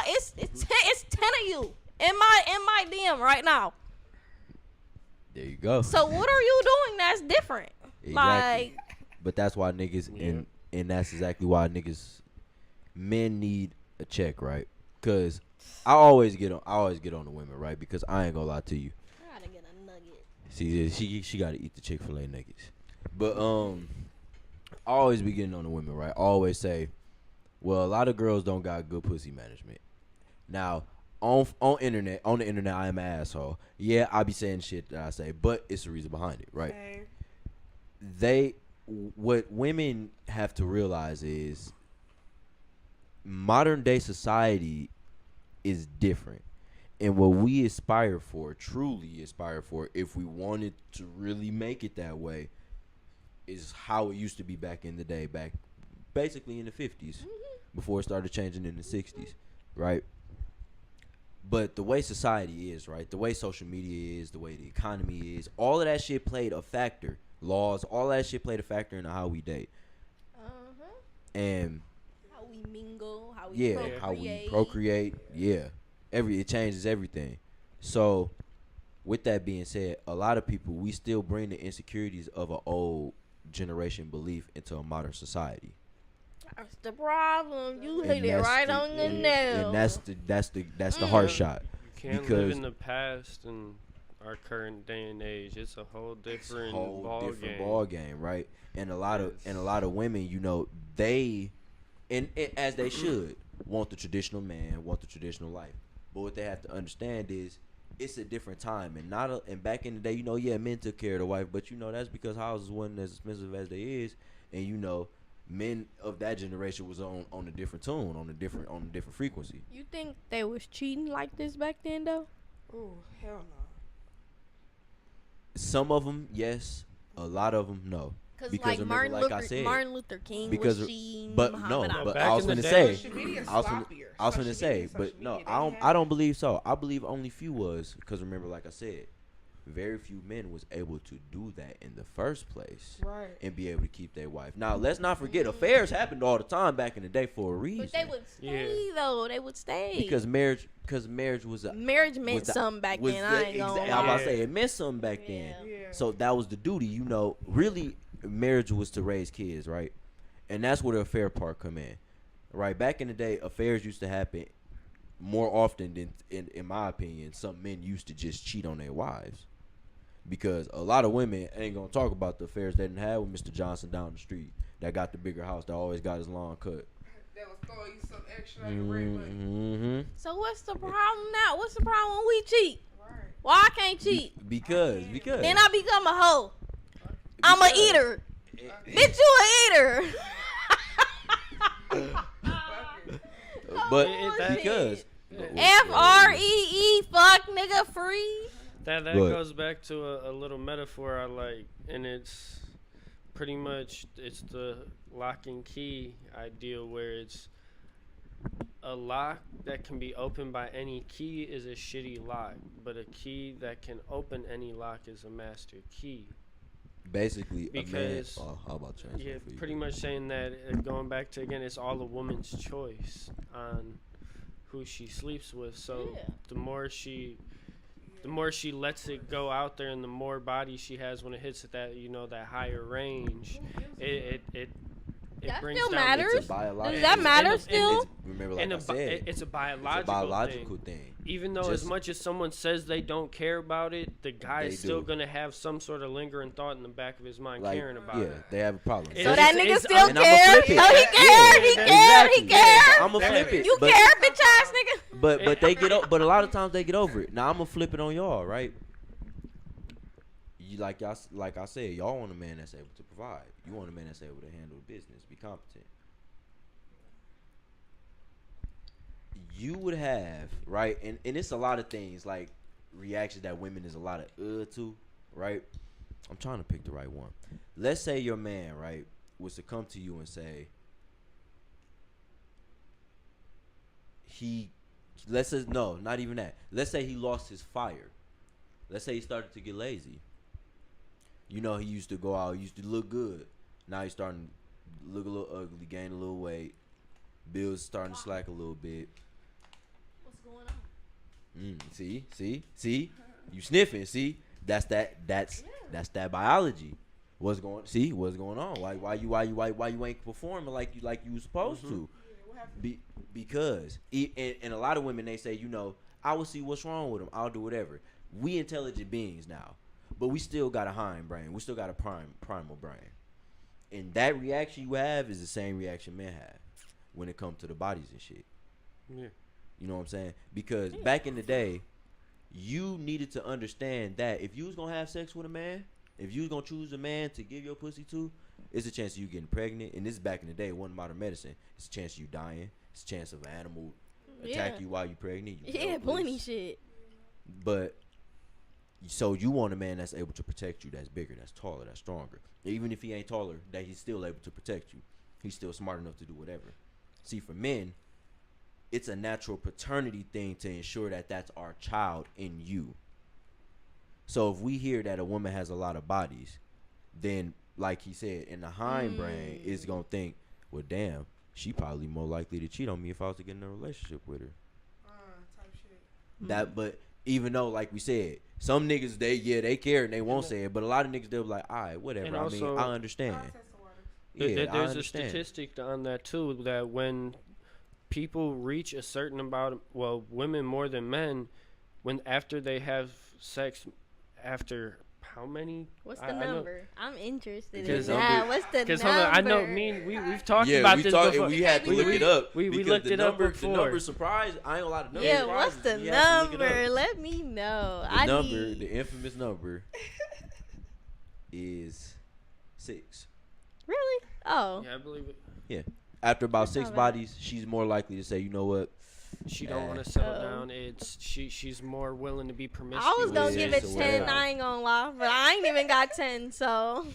It's 10 of you in my DM right now. There you go. So what are you doing that's different? Exactly. Like, but that's why niggas and that's exactly why men need a check, right? Cause I always get on the women, right? Because I ain't gonna lie to you. I gotta get a nugget. See, she gotta eat the Chick-fil-A nuggets. But I always be getting on the women, right? I always say, well, a lot of girls don't got good pussy management. Now, on the internet, I am an asshole. Yeah, I be saying shit that I say, but it's the reason behind it, right? Okay. What women have to realize is modern day society is different. And what we truly aspire for, if we wanted to really make it that way, is how it used to be back in the day, back basically in the 50s, before it started changing in the 60s, right? But the way society is, right, the way social media is, the way the economy is, all of that shit played a factor. Laws, all that shit played a factor into how we date. And how we mingle, how we procreate. Yeah. It changes everything. So with that being said, a lot of people, we still bring the insecurities of an old generation belief into a modern society. That's the problem. You hit it right on the nail. And that's the hard shot. You can't live in the past and our current day and age. It's a whole different ball game, right? And a lot of women, you know, they and as they should want the traditional man, want the traditional life. But what they have to understand is it's a different time, and back in the day, you know, yeah, men took care of the wife, but you know that's because houses wasn't as expensive as they is, and you know, men of that generation was on a different tune, on a different frequency. You think they was cheating like this back then, though? Oh, hell no. Some of them, yes. A lot of them, no. Because like Martin Luther King was cheating. But no, but I was going to say, but no, I don't believe so. I believe only few was, because remember, like I said, very few men was able to do that in the first place, right? And be able to keep their wife. Now, let's not forget, affairs happened all the time back in the day for a reason. But they would stay though. They would stay because marriage was meant something back then. I ain't gonna lie. I'm about to say it meant something back then. Yeah. So that was the duty, you know. Really, marriage was to raise kids, right? And that's where the affair part come in, right? Back in the day, affairs used to happen more often than, in my opinion, some men used to just cheat on their wives. Because a lot of women ain't gonna talk about the affairs they didn't have with Mr. Johnson down the street that got the bigger house that always got his lawn cut. That was throwing you some extra on your red money. Mm-hmm. So what's the problem now? What's the problem when we cheat? Right. Why I can't cheat? Because then I become a hoe. I'm a eater. Bitch, you a eater. But because FREE, fuck nigga free. That goes back to a little metaphor I like, and it's pretty much it's the lock and key ideal, where it's a lock that can be opened by any key is a shitty lock, but a key that can open any lock is a master key. Basically, because how about translate? Yeah, pretty much saying that, going back to again, it's all a woman's choice on who she sleeps with. So the more she lets it go out there, and the more body she has when it hits at that, you know, that higher range, it that brings still down. matters. It's a biological. Does that matter still? Remember, like I said, it's a biological thing. Even though as much as someone says they don't care about it, the guy is still gonna have some sort of lingering thought in the back of his mind, caring about it. Yeah, they have a problem. So that nigga still cares. Oh, he cares. I'ma flip it. You care, bitch ass nigga. But they get but a lot of times they get over it. Now I'ma flip it on y'all, right? You like I said, y'all want a man that's able to provide. You want a man that's able to handle business, be competent. You would have, right, and it's a lot of things, like reactions that women is a lot of to, right? I'm trying to pick the right one. Let's say your man, right, was to come to you and say not even that. Let's say he lost his fire. Let's say he started to get lazy. You know, he used to go out, he used to look good. Now he's starting to look a little ugly, gain a little weight. Bills starting to slack a little bit. What's going on? See? You sniffing, see? That's that biology. What's going on? Why you ain't performing like you was supposed to? Because and a lot of women, they say, you know, I will see what's wrong with him. I'll do whatever. We intelligent beings now, but we still got a hind brain. We still got a primal brain. And that reaction you have is the same reaction men have when it comes to the bodies and shit. Yeah. You know what I'm saying? Because back in the day, you needed to understand that if you was going to have sex with a man, if you was going to choose a man to give your pussy to, it's a chance of you getting pregnant. And this is back in the day, it wasn't modern medicine. It's a chance of you dying. It's a chance of an animal attack you while you're pregnant. Plenty shit. But so you want a man that's able to protect you, that's bigger, that's taller, that's stronger. Even if he ain't taller, that he's still able to protect you. He's still smart enough to do whatever. See, for men, it's a natural paternity thing to ensure that that's our child in you. So if we hear that a woman has a lot of bodies, then, like he said, in the hind brain is going to think, well, damn, she probably more likely to cheat on me if I was to get in a relationship with her. Type shit. But even though, like we said, Some niggas, they care and they won't say it, but a lot of niggas, they'll be like, all right, whatever. And I also, mean, I understand. Yeah, there's a statistic on that too, that when people reach a certain amount, well, women more than men, when after they have sex, after how many? What's the number? I'm interested in Because that. What's the number? I know we've talked about this before. We had to look it up. We looked it up before. The number surprised. I ain't gonna lie. The number Yeah, what's the number? Let me know. The infamous number is 6. Really? Oh. Yeah, I believe it. Yeah. After about 6 bodies, she's more likely to say, you know what? She don't want to settle down. She's more willing to be permissive. I was gonna give it 10. I ain't gonna lie, but I ain't even got 10. So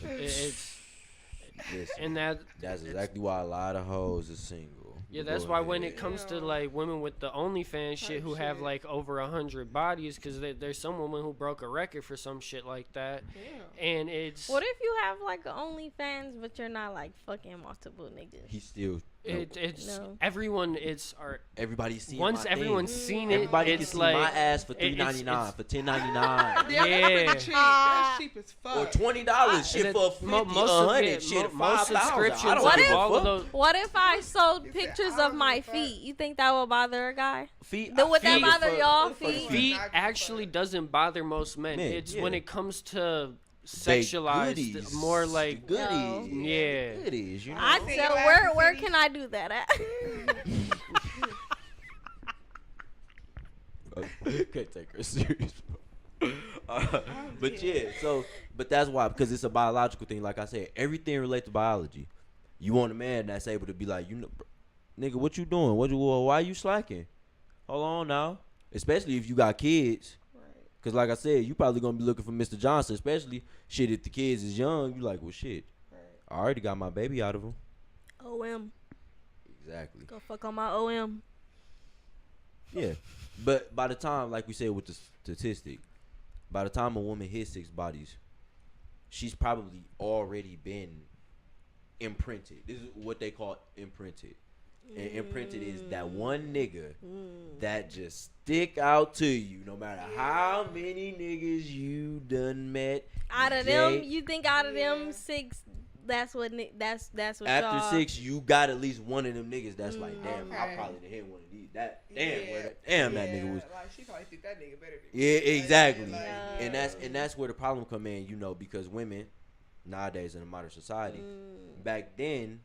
and that's exactly why a lot of hoes are single. Yeah, that's why when it comes to like women with the OnlyFans shit who have like over 100 bodies, because there's some woman who broke a record for some shit like that. Yeah. And it's what if you have like OnlyFans but you're not like fucking multiple niggas? He still. Everyone. Everybody's seen. Once everyone's seen it, everybody it's can like see my ass for $3.99 for $10.99. Yeah, that's cheap. That's cheap as fuck. Or $20. Shit for $50, $100. Shit most subscriptions. What if I sold pictures of my feet? You think that would bother a guy? Feet. Would that bother y'all? Feet actually doesn't bother most men. It's when it comes to sexualized, more like goodies. Yeah, goodies. You know? I said, where can I do that at? Can't take her serious. But yeah, but that's why, because it's a biological thing. Like I said, everything relates to biology. You want a man that's able to be like, you know, nigga, what you doing? Why you slacking? Hold on now. Especially if you got kids. Because like I said, you probably going to be looking for Mr. Johnson, especially shit if the kids is young. You like, well, shit. I already got my baby out of him. OM. Exactly. Go fuck on my OM. Yeah. But by the time, like we said with the statistic, by the time a woman hits 6 bodies, she's probably already been imprinted. This is what they call imprinted. And imprinted is that one nigga that just stick out to you no matter how many niggas you done met. Out of them, you think out of them 6, that's what after y'all. 6, you got at least one of them niggas that's like, damn, I probably done hit one of these. That nigga was. Like she probably think that nigga better than me. Yeah, exactly. And that's where the problem come in, you know, because women nowadays in a modern society, back then,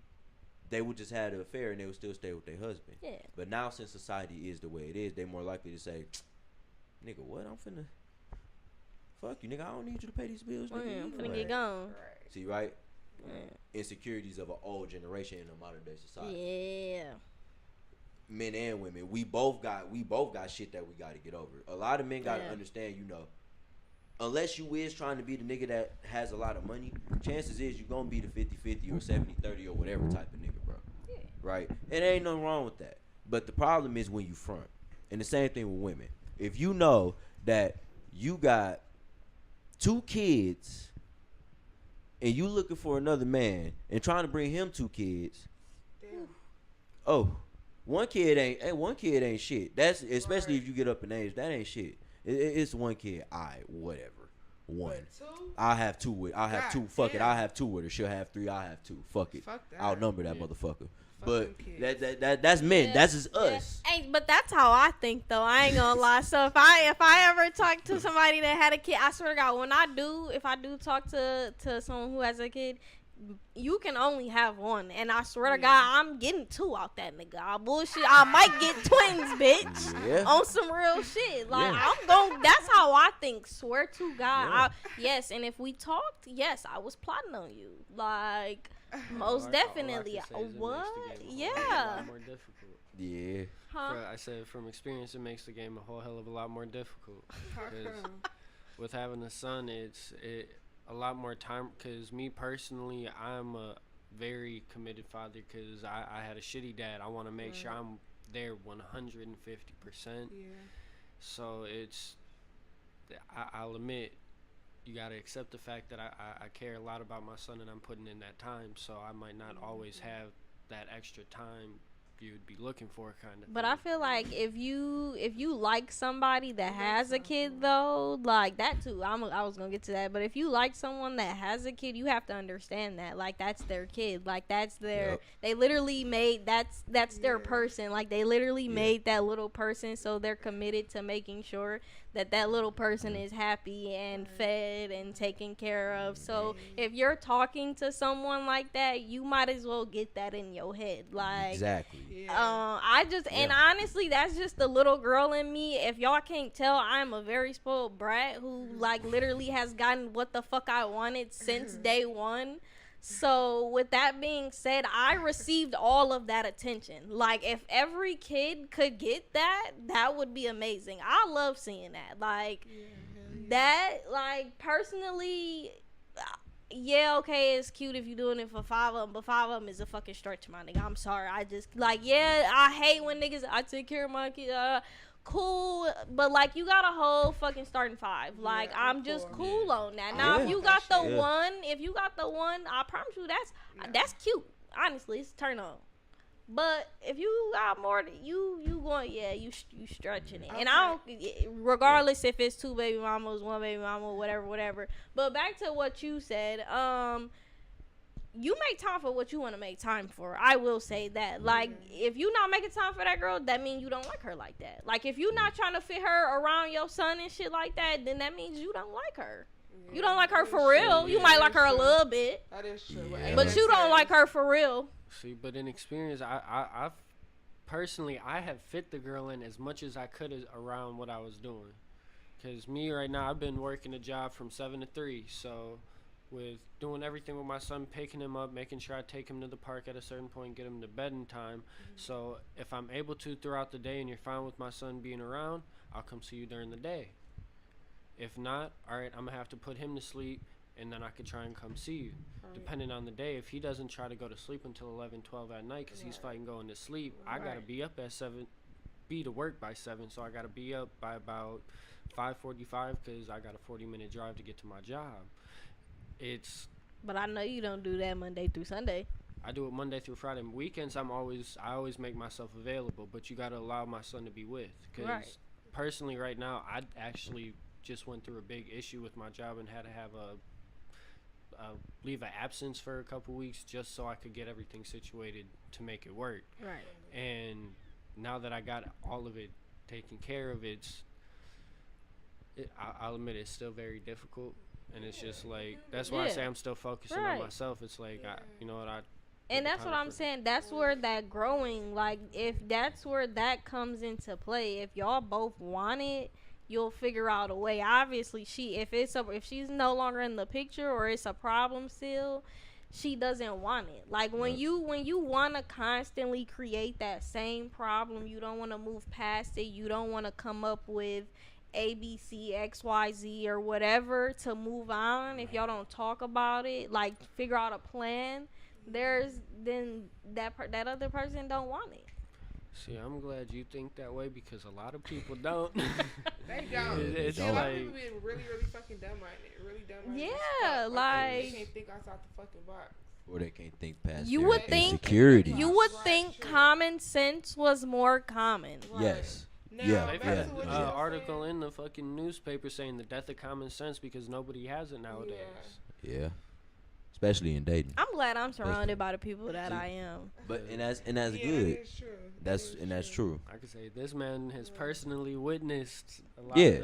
they would just have an affair and they would still stay with their husband. Yeah. But now, since society is the way it is, they more likely to say, nigga, what? I'm finna fuck you, nigga. I don't need you to pay these bills, nigga. I'm finna get gone. Right. See, right? Insecurities of an old generation in a modern day society. Yeah. Men and women, we both got shit that we got to get over. A lot of men got to understand, you know, unless you is trying to be the nigga that has a lot of money, chances is you're going to be the 50-50 or 70-30 or whatever type of nigga, bro. Yeah. Right? And there ain't nothing wrong with that. But the problem is when you front. And the same thing with women. If you know that you got 2 kids and you looking for another man and trying to bring him 2 kids, one kid ain't shit. That's especially if you get up in age, that ain't shit. It's 1 kid. Alright, whatever. 1. I'll have 2 with. I'll have 2. Fuck it. I'll have 2 with her. She'll have 3. I'll have 2. Fuck it. Fuck that. Outnumber that motherfucker. But that's men. That's just us. Hey, but that's how I think though. I ain't gonna lie. So if I ever talk to somebody that had a kid, I swear to God, if I do talk to someone who has a kid, you can only have 1, and I swear to God, I'm getting 2 out that nigga. I bullshit. I might get twins, bitch. On some real shit. Like I'm going. That's how I think. Swear to God. Yes, and if we talked, yes, I was plotting on you. Like most definitely. What? Yeah. More difficult. Yeah. Huh? I said from experience, it makes the game a whole hell of a lot more difficult. With having a son, it's a lot more time, because me personally, I'm a very committed father, because I had a shitty dad. I want to make sure I'm there 150%. Yeah. So I'll admit, you got to accept the fact that I care a lot about my son and I'm putting in that time, so I might not always have that extra time you would be looking for, kind of. But I feel like if you like somebody that has a kid though, like that too. I was gonna get to that, but if you like someone that has a kid, you have to understand that like that's their kid, like that's their they literally made that's their person, like they literally made that little person, so they're committed to making sure that that little person is happy and fed and taken care of. So if you're talking to someone like that, you might as well get that in your head, like exactly. And honestly, that's just the little girl in me. If y'all can't tell, I'm a very spoiled brat who like literally has gotten what the fuck I wanted since day one. So with that being said, I received all of that attention. Like if every kid could get that, that would be amazing. I love seeing that. Like that, like personally, yeah, okay, it's cute if you're doing it for 5 of them, but 5 of them is a fucking stretch, my nigga. I'm sorry. I just, like, yeah, I hate when niggas, I take care of my kid, cool, but, like, you got a whole fucking starting 5. Like, I'm just cool on that. Now, if you got the one, I promise you that's cute. Honestly, it's a turn on. But if you got more, you going, you stretching it. Okay. And I don't, regardless if it's 2 baby mamas, 1 baby mama, whatever. But back to what you said, you make time for what you want to make time for. I will say that. Like, if you not making time for that girl, that means you don't like her like that. Like, if you not trying to fit her around your son and shit like that, then that means you don't like her. Yeah, you don't like her for real. You might like her a little bit. That is true. Yeah. But you don't like her for real. See, but in experience, I personally, I have fit the girl in as much as I could around what I was doing. Because me right now, I've been working a job from 7 to 3. So with doing everything with my son, picking him up, making sure I take him to the park at a certain point, get him to bed in time. So if I'm able to throughout the day and you're fine with my son being around, I'll come see you during the day. If not, all right, I'm going to have to put him to sleep, and then I could try and come see you. Right. Depending on the day, if he doesn't try to go to sleep until 11, 12 at night because he's fighting going to sleep, I got to be up at 7, be to work by 7, so I got to be up by about 5:45 because I got a 40-minute drive to get to my job. But I know you don't do that Monday through Sunday. I do it Monday through Friday. Weekends, I always make myself available, but you got to allow my son to be with. Because personally right now, I actually just went through a big issue with my job and had to have a leave of absence for a couple weeks just so I could get everything situated to make it work. Right. And now that I got all of it taken care of, I'll admit it's still very difficult. And it's just like, that's why I say I'm still focusing on myself. It's like, and that's what I'm saying. That's where that growing, like, if that's where that comes into play, if y'all both want it, you'll figure out a way. Obviously, if she's no longer in the picture or it's a problem still, she doesn't want it. Like when you want to constantly create that same problem, you don't want to move past it. You don't want to come up with ABC, XYZ or whatever to move on. If y'all don't talk about it, like figure out a plan, then that other person don't want it. See, I'm glad you think that way because a lot of people don't. They don't. It's a lot of people being really, really fucking dumb right now. Really dumb right now. Yeah, like they can't think outside the fucking box. Or they can't think past you their would think insecurity. You would think common sense was more common. Right. Yes. No, they've had an article in the fucking newspaper saying the death of common sense because nobody has it nowadays. Yeah. Especially in dating. I'm glad I'm surrounded by the people that I am. But and that's good. That's true. I could say this man has personally witnessed a lot. Yeah.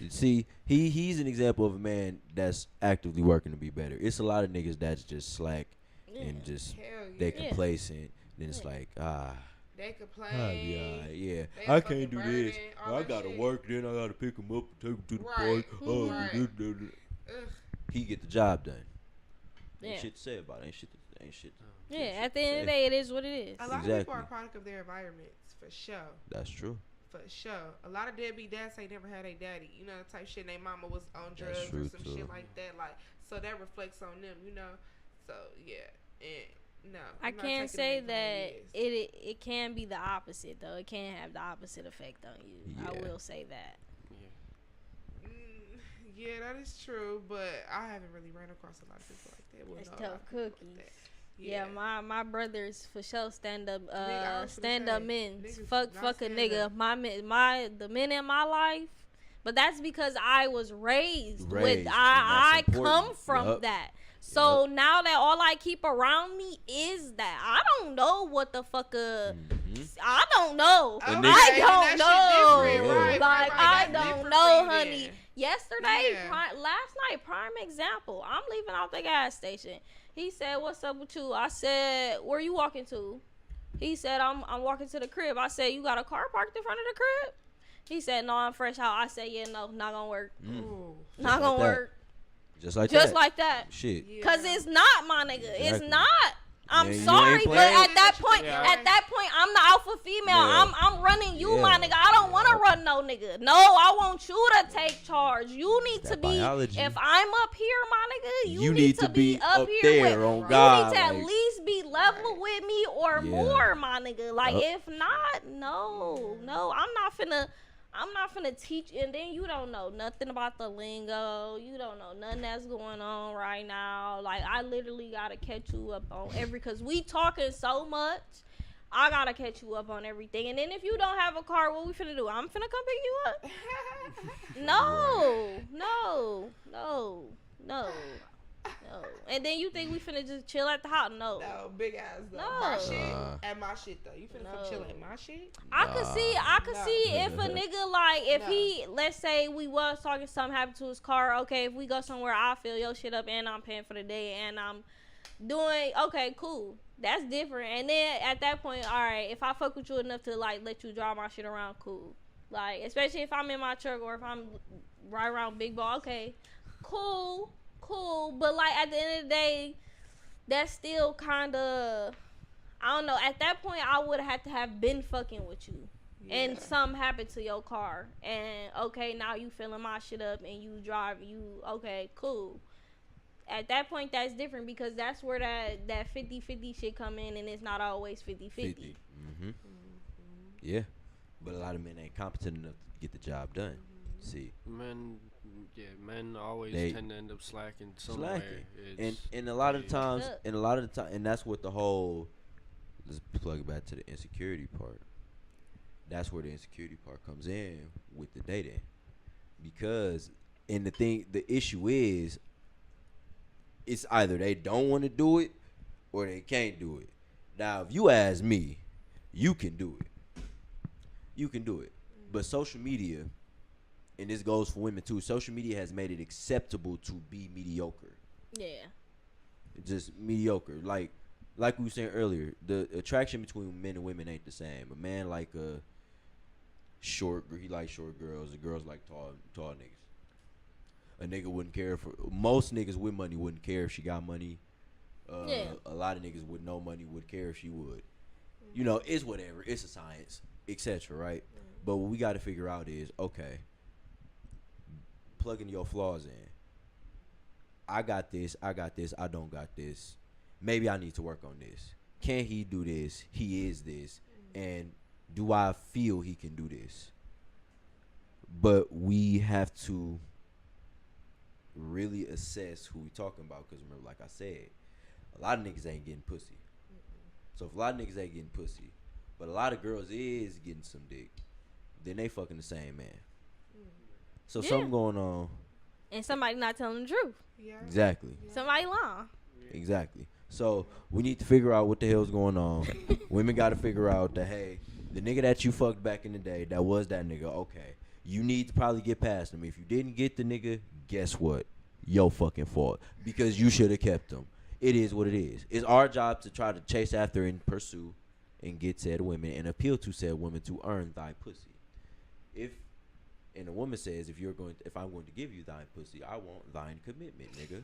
See, he's an example of a man that's actively working to be better. It's a lot of niggas that's just slack and just they complacent. Then it's like they complain. I can't do this. I gotta work. Then I gotta pick him up and take him to the park. He get the job done. Ain't shit to say about it. Ain't shit. At the end of the day, it is what it is. A lot of people are a product of their environments, for sure. That's true. For sure. A lot of deadbeat dads ain't never had a daddy. You know, the type shit. Their mama was on drugs or some shit like that. Like, so that reflects on them. You know. So and no. I can't say that it can be the opposite though. It can have the opposite effect on you. Yeah. I will say that. Yeah, that is true, but I haven't really ran across a lot of people like that. It's tough cookies. Yeah, my brothers for sure stand up men. Niggas Fuck not a stand nigga. up. The men in my life. But that's because I was raised with Raised, and I that's come important. from Yup. that. So now that all I keep around me is that, I don't know what the fuck I don't know. A I nigga- don't know. Yeah. Like I That's don't different know, for you honey. then. Yesterday, Yeah. last night, prime example. I'm leaving out the gas station. He said, "What's up with you?" I said, "Where you walking to?" He said, I'm walking to the crib." I said, "You got a car parked in front of the crib?" He said, "No, I'm fresh out." I said, "Yeah, no, not gonna work. Ooh. Not gonna like that. work. Just like Just that. like that." Shit. Yeah. Cause it's not, my nigga. It's Exactly. not. I'm Yeah, you sorry, ain't but playing. at that point, Yeah. I'm the alpha female. Yeah. I'm running you, Yeah. my nigga. I don't want to run no nigga. No, I want you to take charge. You need That to be. biology. If I'm up here, my nigga, You need to be up here there with. on God, You need to at like- least be level with me or Yeah. more, my nigga. Like Yup. if not, no. I'm not finna teach, and then you don't know nothing about the lingo. You don't know nothing that's going on right now. Like, I literally gotta catch you up on cause we talking so much. I gotta catch you up on everything. And then if you don't have a car, what we finna do? I'm finna come pick you up? No. And then you think we finna just chill at the house? No. No, big ass though. No. My shit at my shit though. You finna come chill at my shit? I could see Nah. if a nigga, like, if No. he, let's say we was talking, something happened to his car. Okay, if we go somewhere, I fill your shit up and I'm paying for the day and I'm doing, okay, cool. That's different. And then at that point, all right, if I fuck with you enough to, like, let you drive my shit around, cool. Like, especially if I'm in my truck or if I'm right around Big Ball, okay, cool. But, like, at the end of the day, that's still kind of, I don't know. At that point, I would have had to have been fucking with you. Yeah. And something happened to your car. And, okay, now you filling my shit up and you drive, okay, cool. At that point, that's different because that's where that 50-50 shit come in, and it's not always 50-50. 50. Yeah. But a lot of men ain't competent enough to get the job done. See. Men always They tend to end up slacking somewhere. And a lot of the times, and that's what the whole, let's plug it back to the insecurity part. That's where the insecurity part comes in with the dating. Because, and the issue is, it's either they don't want to do it or they can't do it. Now, if you ask me, you can do it. You can do it. But social media, and this goes for women too, social media has made it acceptable to be mediocre. Yeah. Just mediocre. Like we were saying earlier, the attraction between men and women ain't the same. A man like he likes short girls. The girls like tall niggas. A nigga wouldn't care most niggas with money wouldn't care if she got money. A lot of niggas with no money would care if she would. You know, it's whatever. It's a science, etc. Right? But what we got to figure out is, okay, plugging your flaws in. I got this. I don't got this. Maybe I need to work on this. Can he do this? He is this. And do I feel he can do this? But we have to really assess who we talking about, because remember, like I said, a lot of niggas ain't getting pussy. So if a lot of niggas ain't getting pussy, but a lot of girls is getting some dick, then they fucking the same man. So something going on. And somebody not telling the truth. Yeah. Exactly. Yeah. Somebody lying. Exactly. So we need to figure out what the hell's going on. Women got to figure out that, hey, the nigga that you fucked back in the day, that was that nigga. Okay, you need to probably get past him. If you didn't get the nigga, guess what? Your fucking fault, because you should have kept him. It is what it is. It's our job to try to chase after and pursue and get said women and appeal to said women to earn thy pussy. And the woman says, if I'm going to give you thine pussy, I want thine commitment, nigga.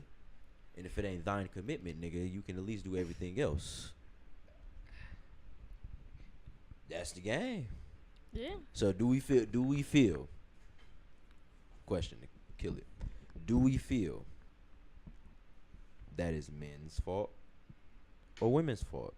And if it ain't thine commitment, nigga, you can at least do everything else. That's the game. Yeah. So do we feel? Question to kill it. Do we feel that is men's fault or women's fault?